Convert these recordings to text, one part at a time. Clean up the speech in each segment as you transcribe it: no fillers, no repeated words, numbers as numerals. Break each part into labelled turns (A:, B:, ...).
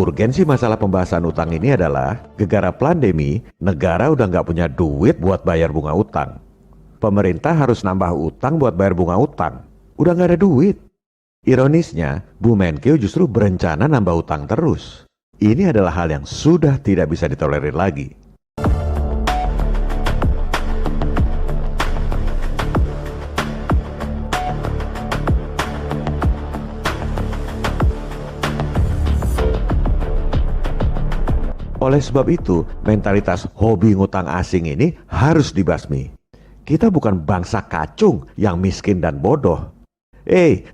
A: Urgensi masalah pembahasan utang ini adalah gegara pandemi, negara udah nggak punya duit buat bayar bunga utang. Pemerintah harus nambah utang buat bayar bunga utang. Udah nggak ada duit. Ironisnya, Bu Menkeu justru berencana nambah utang terus. Ini adalah hal yang sudah tidak bisa ditolerir lagi. Oleh sebab itu, mentalitas hobi ngutang asing ini harus dibasmi. Kita bukan bangsa kacung yang miskin dan bodoh.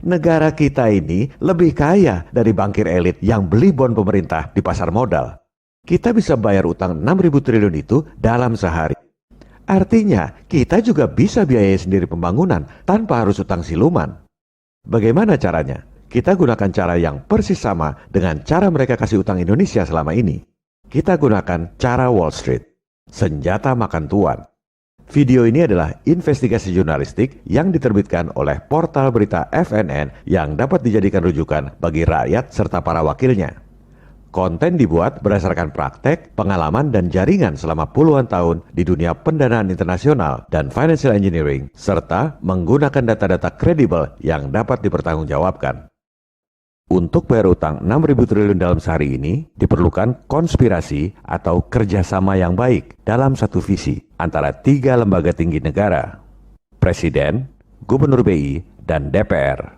A: Negara kita ini lebih kaya dari bankir elit yang beli bon pemerintah di pasar modal. Kita bisa bayar utang 6.000 triliun itu dalam sehari. Artinya, kita juga bisa biayai sendiri pembangunan tanpa harus utang siluman. Bagaimana caranya? Kita gunakan cara yang persis sama dengan cara mereka kasih utang Indonesia selama ini. Kita gunakan cara Wall Street, senjata makan tuan. Video ini adalah investigasi jurnalistik yang diterbitkan oleh portal berita FNN yang dapat dijadikan rujukan bagi rakyat serta para wakilnya. Konten dibuat berdasarkan praktek, pengalaman, dan jaringan selama puluhan tahun di dunia pendanaan internasional dan financial engineering, serta menggunakan data-data kredibel yang dapat dipertanggungjawabkan. Untuk bayar utang 6.000 triliun dalam sehari ini, diperlukan konspirasi atau kerjasama yang baik dalam satu visi antara 3 lembaga tinggi negara, Presiden, Gubernur BI, dan DPR.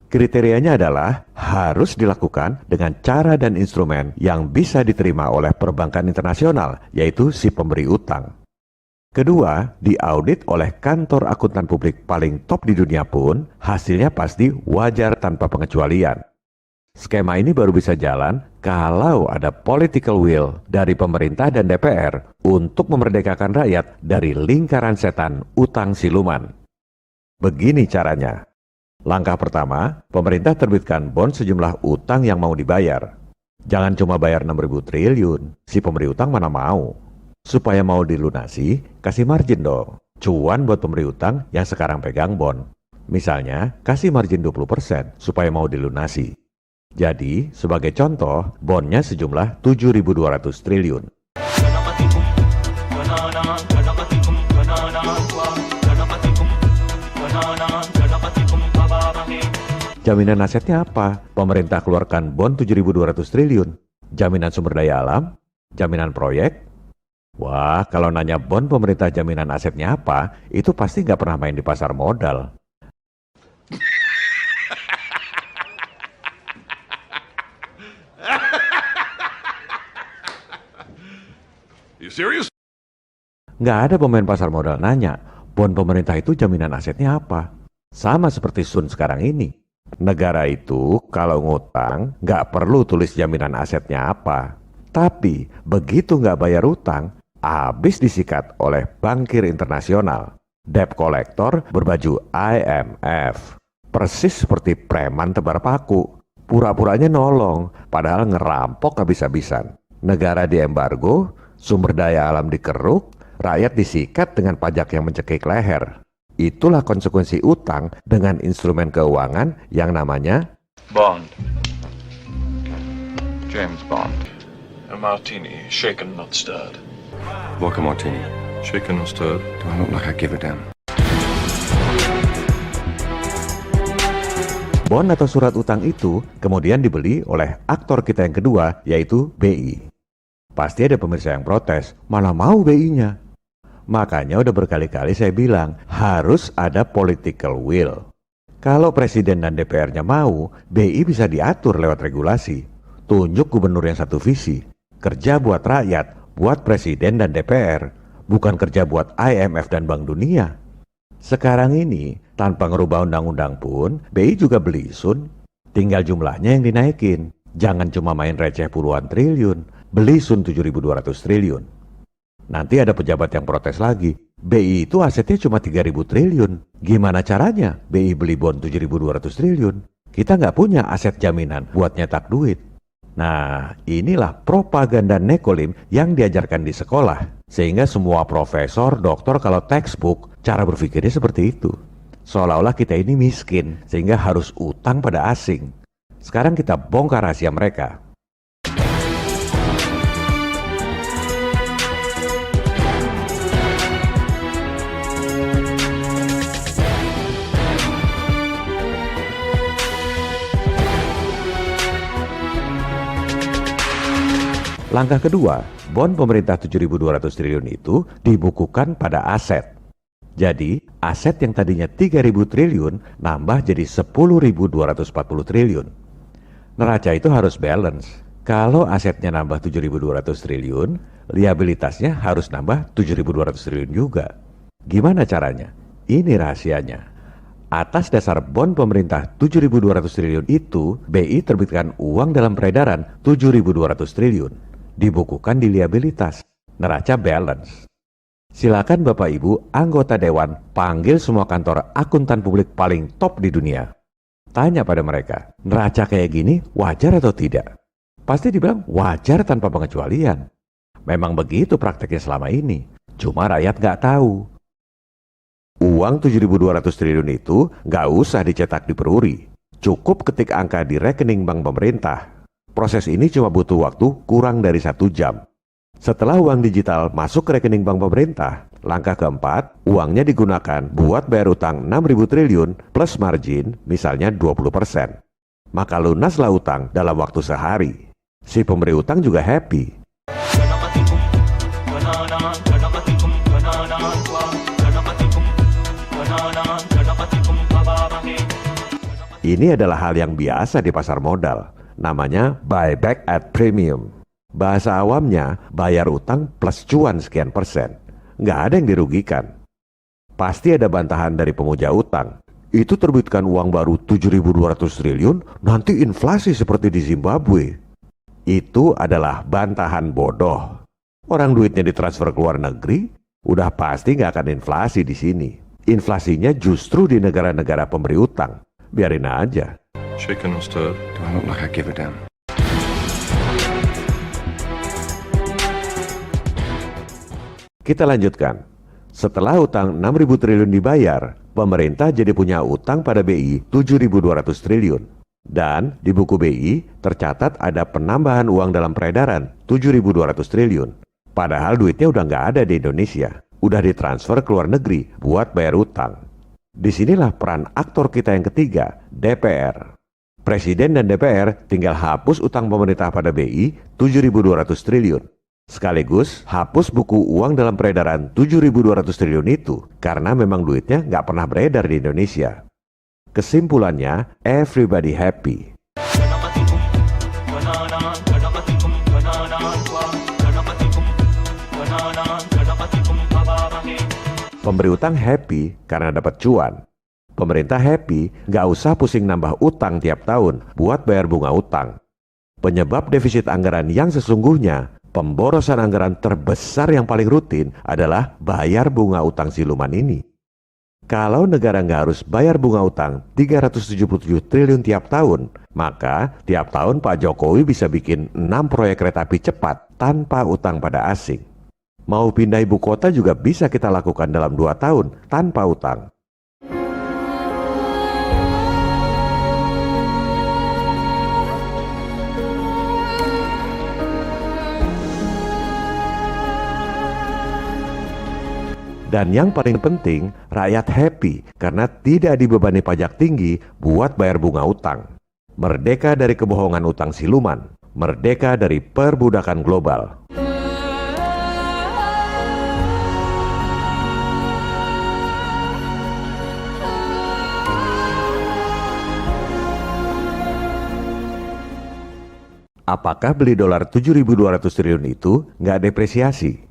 A: Kriterianya adalah harus dilakukan dengan cara dan instrumen yang bisa diterima oleh perbankan internasional, yaitu si pemberi utang. Kedua, diaudit oleh kantor akuntan publik paling top di dunia pun, hasilnya pasti wajar tanpa pengecualian. Skema ini baru bisa jalan kalau ada political will dari pemerintah dan DPR untuk memerdekakan rakyat dari lingkaran setan utang siluman. Begini caranya. Langkah pertama, pemerintah terbitkan bond sejumlah utang yang mau dibayar. Jangan cuma bayar 6.000 triliun, si pemberi utang mana mau. Supaya mau dilunasi, kasih margin dong. Cuan buat pemberi utang yang sekarang pegang bond. Misalnya, kasih margin 20% supaya mau dilunasi. Jadi, sebagai contoh, bondnya sejumlah 7.200 triliun. Jaminan asetnya apa? Pemerintah keluarkan bond 7.200 triliun. Jaminan sumber daya alam? Jaminan proyek? Wah, kalau nanya bond pemerintah jaminan asetnya apa, itu pasti nggak pernah main di pasar modal.
B: You serious?
A: Nggak ada pemain pasar modal nanya, bond pemerintah itu jaminan asetnya apa? Sama seperti Sun sekarang ini. Negara itu kalau ngutang nggak perlu tulis jaminan asetnya apa. Tapi begitu nggak bayar utang, habis disikat oleh bankir internasional. Debt collector berbaju IMF. Persis seperti preman tebar paku. Pura-puranya nolong, padahal ngerampok habis-habisan. Negara diembargo, sumber daya alam dikeruk, rakyat disikat dengan pajak yang mencekik leher. Itulah konsekuensi utang dengan instrumen keuangan yang namanya
C: Bond. James Bond.
B: A martini, shaken not stirred.
C: Vodka martini.
B: Shaken not stirred.
C: Do I look like I give a damn?
A: bond atau surat utang itu kemudian dibeli oleh aktor kita yang kedua, yaitu BI. Pasti ada pemirsa yang protes, mana mau BI-nya? Makanya udah berkali-kali saya bilang, harus ada political will. Kalau presiden dan DPR-nya mau, BI bisa diatur lewat regulasi. Tunjuk gubernur yang satu visi. Kerja buat rakyat, buat presiden dan DPR. Bukan kerja buat IMF dan Bank Dunia. Sekarang ini, tanpa ngerubah undang-undang pun, BI juga beli Sun. Tinggal jumlahnya yang dinaikin. Jangan cuma main receh puluhan triliun. Beli Sun 7.200 triliun. Nanti ada pejabat yang protes lagi. BI itu asetnya cuma 3.000 triliun. Gimana caranya BI beli bond 7.200 triliun? Kita nggak punya aset jaminan buat nyetak duit. Nah, inilah propaganda nekolim yang diajarkan di sekolah. Sehingga semua profesor, doktor kalau textbook, cara berpikirnya seperti itu. Seolah-olah kita ini miskin, sehingga harus utang pada asing. Sekarang kita bongkar rahasia mereka. Langkah kedua, bond pemerintah 7.200 triliun itu dibukukan pada aset. Jadi, aset yang tadinya 3.000 triliun nambah jadi 10.240 triliun. Neraca itu harus balance. Kalau asetnya nambah 7.200 triliun, liabilitasnya harus nambah 7.200 triliun juga. Gimana caranya? Ini rahasianya. Atas dasar bond pemerintah 7.200 triliun itu, BI terbitkan uang dalam peredaran 7.200 triliun. Dibukukan di liabilitas. Neraca balance. Silakan Bapak Ibu anggota Dewan panggil semua kantor akuntan publik paling top di dunia. Tanya pada mereka, neraca kayak gini wajar atau tidak? Pasti dibilang wajar tanpa pengecualian. Memang begitu prakteknya selama ini. Cuma rakyat nggak tahu. Uang 7.200 triliun itu nggak usah dicetak di peruri. Cukup ketik angka di rekening bank pemerintah. Proses ini cuma butuh waktu kurang dari 1 jam. Setelah uang digital masuk ke rekening bank pemerintah, langkah keempat, uangnya digunakan buat bayar utang 6.000 triliun plus margin misalnya 20%. Maka lunaslah utang dalam waktu sehari. Si pemberi utang juga happy. Ini adalah hal yang biasa di pasar modal. Namanya buyback at premium. Bahasa awamnya, bayar utang plus cuan sekian persen. Nggak ada yang dirugikan. Pasti ada bantahan dari pemuja utang. Itu terbitkan uang baru 7.200 triliun, nanti inflasi seperti di Zimbabwe. Itu adalah bantahan bodoh. Orang duitnya ditransfer ke luar negeri, udah pasti nggak akan inflasi di sini. Inflasinya justru di negara-negara pemberi utang. Biarin aja.
B: Shaken and stirred.
C: Do I look like I give a damn?
A: Kita lanjutkan. Setelah utang 6.000 triliun dibayar, pemerintah jadi punya utang pada BI 7.200 triliun. Dan di buku BI tercatat ada penambahan uang dalam peredaran 7.200 triliun. Padahal duitnya udah nggak ada di Indonesia. Udah ditransfer ke luar negeri buat bayar utang. Disinilah peran aktor kita yang ketiga, DPR. Presiden dan DPR tinggal hapus utang pemerintah pada BI 7.200 triliun. Sekaligus hapus buku uang dalam peredaran 7.200 triliun itu karena memang duitnya nggak pernah beredar di Indonesia. Kesimpulannya, everybody happy. Pemberi utang happy karena dapat cuan. Pemerintah happy nggak usah pusing nambah utang tiap tahun buat bayar bunga utang. Penyebab defisit anggaran yang sesungguhnya, pemborosan anggaran terbesar yang paling rutin adalah bayar bunga utang siluman ini. Kalau negara nggak harus bayar bunga utang 377 triliun tiap tahun, maka tiap tahun Pak Jokowi bisa bikin 6 proyek kereta api cepat tanpa utang pada asing. Mau pindah ibu kota juga bisa kita lakukan dalam 2 tahun tanpa utang. Dan yang paling penting, rakyat happy karena tidak dibebani pajak tinggi buat bayar bunga utang. Merdeka dari kebohongan utang siluman, merdeka dari perbudakan global. Apakah beli dolar 7.200 triliun itu nggak depresiasi?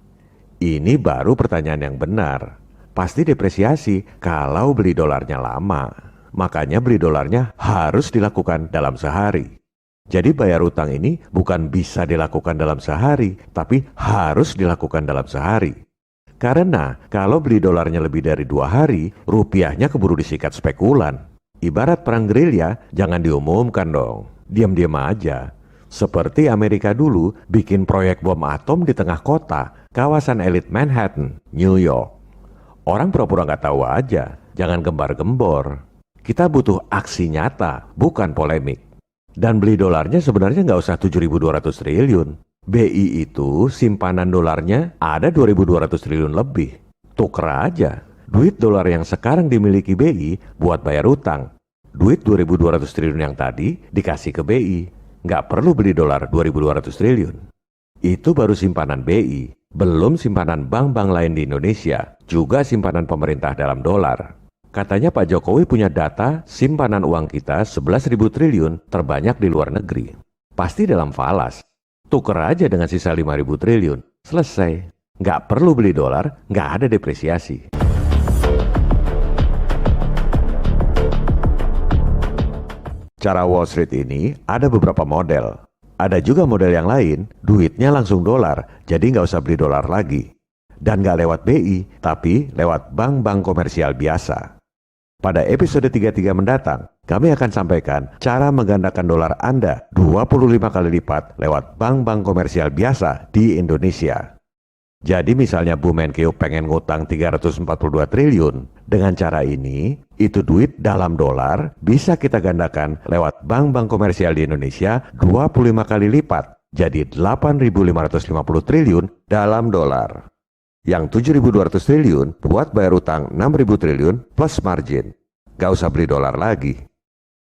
A: Ini baru pertanyaan yang benar. Pasti depresiasi kalau beli dolarnya lama. Makanya beli dolarnya harus dilakukan dalam sehari. Jadi bayar utang ini bukan bisa dilakukan dalam sehari, tapi harus dilakukan dalam sehari. Karena kalau beli dolarnya lebih dari 2 hari, rupiahnya keburu disikat spekulan. Ibarat perang gerilya, jangan diumumkan dong. Diam-diam aja. Seperti Amerika dulu bikin proyek bom atom di tengah kota, kawasan elit Manhattan, New York. Orang pura-pura nggak tahu aja, jangan gembar-gembor. Kita butuh aksi nyata, bukan polemik. Dan beli dolarnya sebenarnya nggak usah 7.200 triliun. BI itu simpanan dolarnya ada 2.200 triliun lebih. Tuker aja. Duit dolar yang sekarang dimiliki BI buat bayar utang. Duit 2.200 triliun yang tadi dikasih ke BI. Nggak perlu beli dolar 2.200 triliun. Itu baru simpanan BI, belum simpanan bank-bank lain di Indonesia, juga simpanan pemerintah dalam dolar. Katanya Pak Jokowi punya data simpanan uang kita 11.000 triliun terbanyak di luar negeri. Pasti dalam falas. Tuker aja dengan sisa 5.000 triliun. Selesai. Nggak perlu beli dolar, nggak ada depresiasi. Cara Wall Street ini ada beberapa model. Ada juga model yang lain, duitnya langsung dolar, jadi nggak usah beli dolar lagi. Dan nggak lewat BI, tapi lewat bank-bank komersial biasa. Pada episode 33 mendatang, kami akan sampaikan cara menggandakan dolar Anda 25 kali lipat lewat bank-bank komersial biasa di Indonesia. Jadi misalnya Bu Menkeu pengen ngutang 342 triliun, dengan cara ini, itu duit dalam dolar bisa kita gandakan lewat bank-bank komersial di Indonesia 25 kali lipat, jadi 8.550 triliun dalam dolar. Yang 7.200 triliun buat bayar utang 6.000 triliun plus margin. Gak usah beli dolar lagi.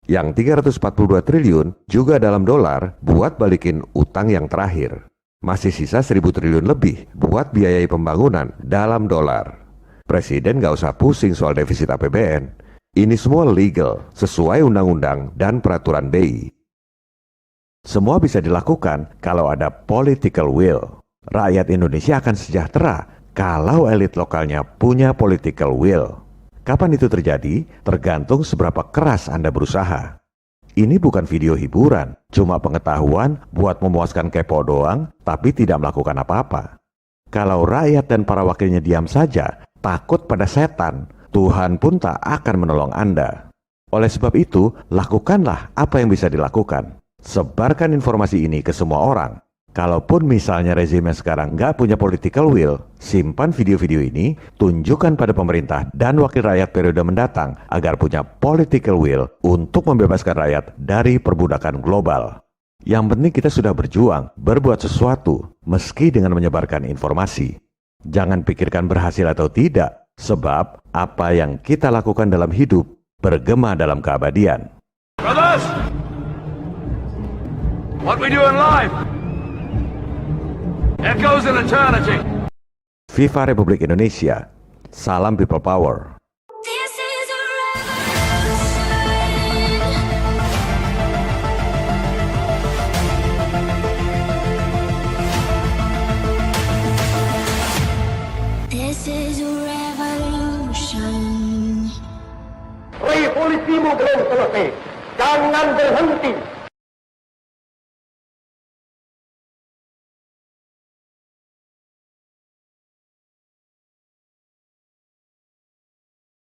A: Yang 342 triliun juga dalam dolar buat balikin utang yang terakhir. Masih sisa 1.000 triliun lebih buat biayai pembangunan dalam dolar. Presiden gak usah pusing soal defisit APBN. Ini semua legal, sesuai undang-undang dan peraturan BI. Semua bisa dilakukan kalau ada political will. Rakyat Indonesia akan sejahtera kalau elit lokalnya punya political will. Kapan itu terjadi? Tergantung seberapa keras Anda berusaha. Ini bukan video hiburan, cuma pengetahuan buat memuaskan kepo doang, tapi tidak melakukan apa-apa. Kalau rakyat dan para wakilnya diam saja, takut pada setan, Tuhan pun tak akan menolong Anda. Oleh sebab itu, lakukanlah apa yang bisa dilakukan. Sebarkan informasi ini ke semua orang. Kalaupun misalnya rezim yang sekarang nggak punya political will, simpan video-video ini, tunjukkan pada pemerintah dan wakil rakyat periode mendatang agar punya political will untuk membebaskan rakyat dari perbudakan global. Yang penting kita sudah berjuang, berbuat sesuatu, meski dengan menyebarkan informasi. Jangan pikirkan berhasil atau tidak, sebab apa yang kita lakukan dalam hidup bergema dalam keabadian.
B: Brothers! What we do in life echoes in eternity.
A: Viva Republik Indonesia. Salam People Power.
D: This is a revolution. This is a revolution.
E: Revolusimu belum selesai. Jangan berhenti.